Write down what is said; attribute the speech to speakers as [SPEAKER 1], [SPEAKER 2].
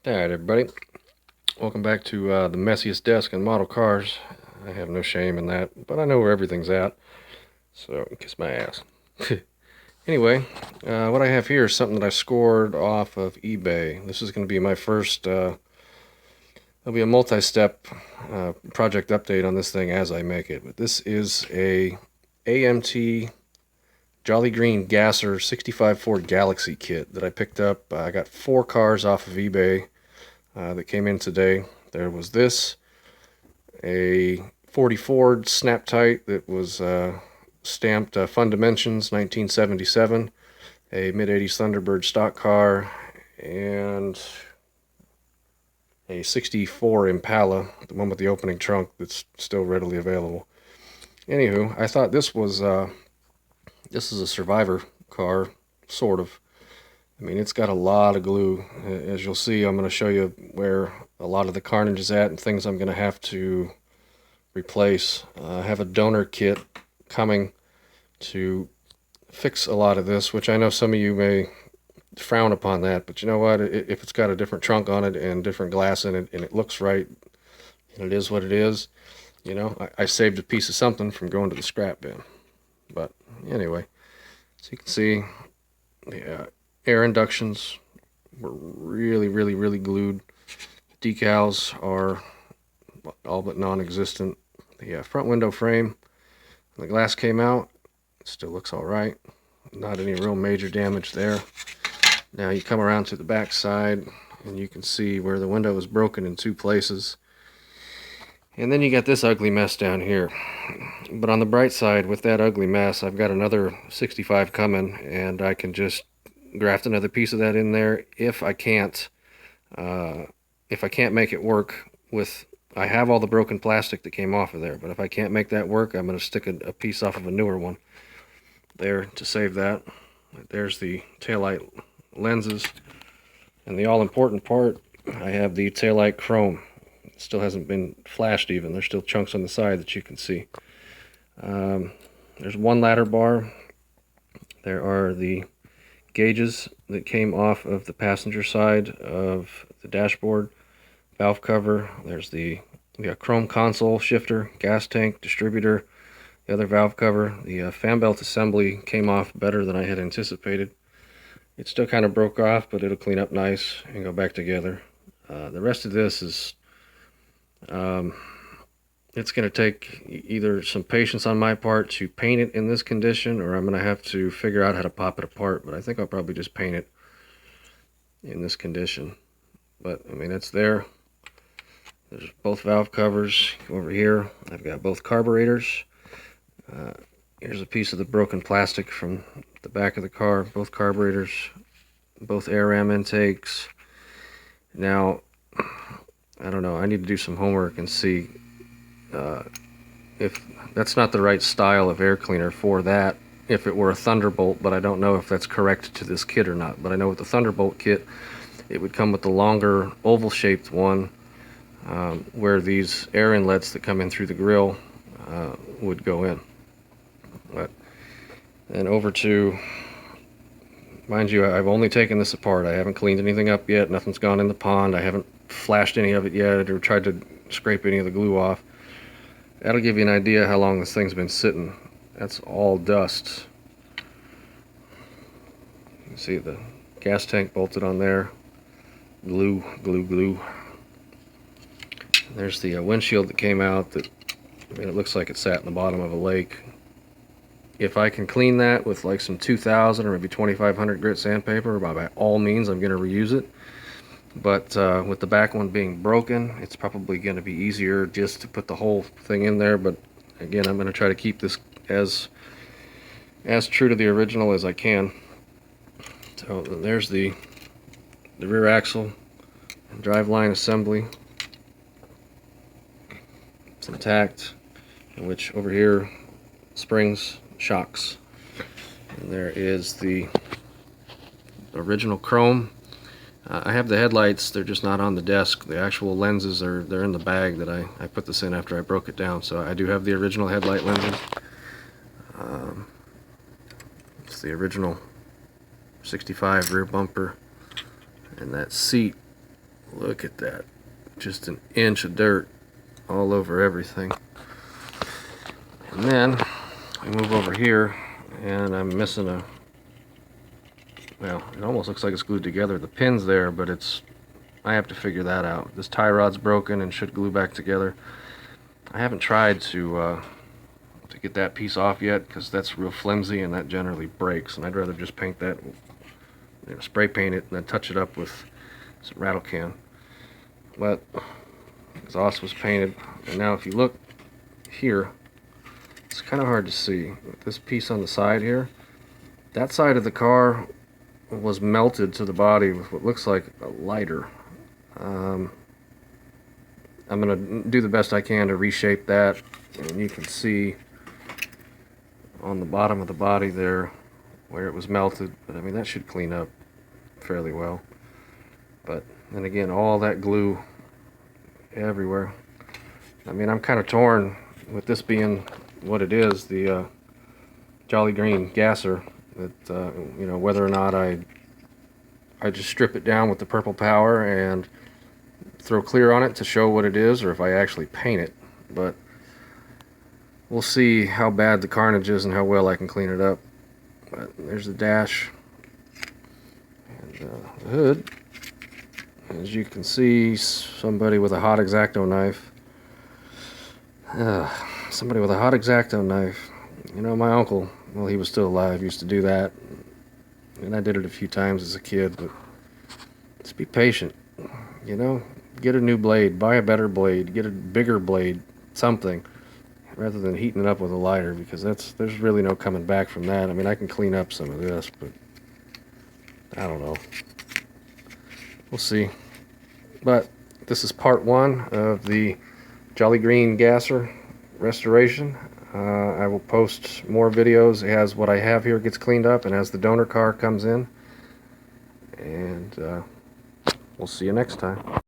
[SPEAKER 1] Alright everybody, welcome back to the messiest desk in model cars. I have no shame in that, but I know where everything's at, so kiss my ass. Anyway, what I have here is something that I scored off of eBay. This is going to be my first, there'll be a multi-step project update on this thing as I make it. But this is a AMT Jolly Green Gasser 65 Ford Galaxy kit that I picked up. I got 4 cars off of eBay that came in today. There was this, a 40 Ford Snap Tight that was stamped Fun Dimensions 1977, a mid-80s Thunderbird stock car, and a 64 Impala, the one with the opening trunk that's still readily available. Anywho, I thought this is a survivor car, sort of. I mean, it's got a lot of glue. As you'll see, I'm going to show you where a lot of the carnage is at and things I'm going to have to replace. I have a donor kit coming to fix a lot of this, which I know some of you may frown upon that, but you know what? If it's got a different trunk on it and different glass in it and it looks right and it is what it is, you know, I saved a piece of something from going to the scrap bin. But anyway, so you can see the air inductions were really glued. The decals are all but non-existent. The front window frame, the glass came out. It still looks all right. Not any real major damage there. Now you come around to the back side and you can see where the window is broken in 2 places. And then you got this ugly mess down here. But on the bright side, with that ugly mess, I've got another 65 coming, and I can just graft another piece of that in there if I can't make it work with. I have all the broken plastic that came off of there, but if I can't make that work, I'm going to stick a piece off of a newer one there to save that. There's the taillight lenses, and the all-important part, I have the taillight chrome. It still hasn't been flashed even. There's still chunks on the side that you can see. There's one ladder bar. There are the gauges that came off of the passenger side of the dashboard, valve cover. There's the chrome console shifter, gas tank, distributor, the other valve cover. The fan belt assembly came off better than I had anticipated. It still kind of broke off, but it'll clean up nice and go back together. The rest of this is it's going to take either some patience on my part to paint it in this condition, or I'm going to have to figure out how to pop it apart, but I think I'll probably just paint it in this condition. But I mean, it's there. There's both valve covers. Over here I've got both carburetors. Here's a piece of the broken plastic from the back of the car, both carburetors, both air ram intakes. Now, I don't know, I need to do some homework and see if that's not the right style of air cleaner for that. If it were a Thunderbolt, but I don't know if that's correct to this kit or not. But I know with the Thunderbolt kit, it would come with the longer oval shaped one where these air inlets that come in through the grill would go in. But then over to, mind you, I've only taken this apart. I haven't cleaned anything up yet. Nothing's gone in the pond. I haven't flashed any of it yet or tried to scrape any of the glue off. That'll give you an idea how long this thing's been sitting. That's all dust. You can see the gas tank bolted on there. Glue. There's the windshield that came out that, I mean, it looks like it sat in the bottom of a lake. If I can clean that with like some 2000 or maybe 2500 grit sandpaper, by all means I'm going to reuse it. But with the back one being broken, it's probably going to be easier just to put the whole thing in there. But again, I'm going to try to keep this as true to the original as I can. So there's the rear axle and driveline assembly. It's intact, in which over here springs, shocks, and there is the original chrome. I have the headlights, they're just not on the desk. The actual lenses they're in the bag that I put this in after I broke it down. So I do have the original headlight lenses. It's the original 65 rear bumper, and that seat Look at that. Just an inch of dirt all over everything. And then we move over here, and I'm missing a, well, it almost looks like it's glued together. The pin's there, but I have to figure that out. This tie rod's broken and should glue back together. I haven't tried to get that piece off yet, because that's real flimsy and that generally breaks, and I'd rather just paint that, spray paint it and then touch it up with some rattle can. But exhaust was painted, and now if you look here, it's kind of hard to see. This piece on the side here, that side of the car was melted to the body with what looks like a lighter. I'm going to do the best I can to reshape that, and you can see on the bottom of the body there where it was melted, but I mean that should clean up fairly well. But then again, all that glue everywhere. I mean, I'm kind of torn with this being what it is, the Jolly Green gasser, that you know, whether or not I just strip it down with the purple power and throw clear on it to show what it is, or if I actually paint it. But we'll see how bad the carnage is and how well I can clean it up. But there's the dash and the hood. As you can see, somebody with a hot X-Acto knife. Somebody with a hot X-Acto knife. You know, my uncle, well, he was still alive, used to do that. And I did it a few times as a kid, but just be patient. You know, get a new blade, buy a better blade, get a bigger blade, something, rather than heating it up with a lighter, because there's really no coming back from that. I mean, I can clean up some of this, but I don't know. We'll see. But this is part one of the Jolly Green gasser restoration. I will post more videos as what I have here gets cleaned up and as the donor car comes in. And we'll see you next time.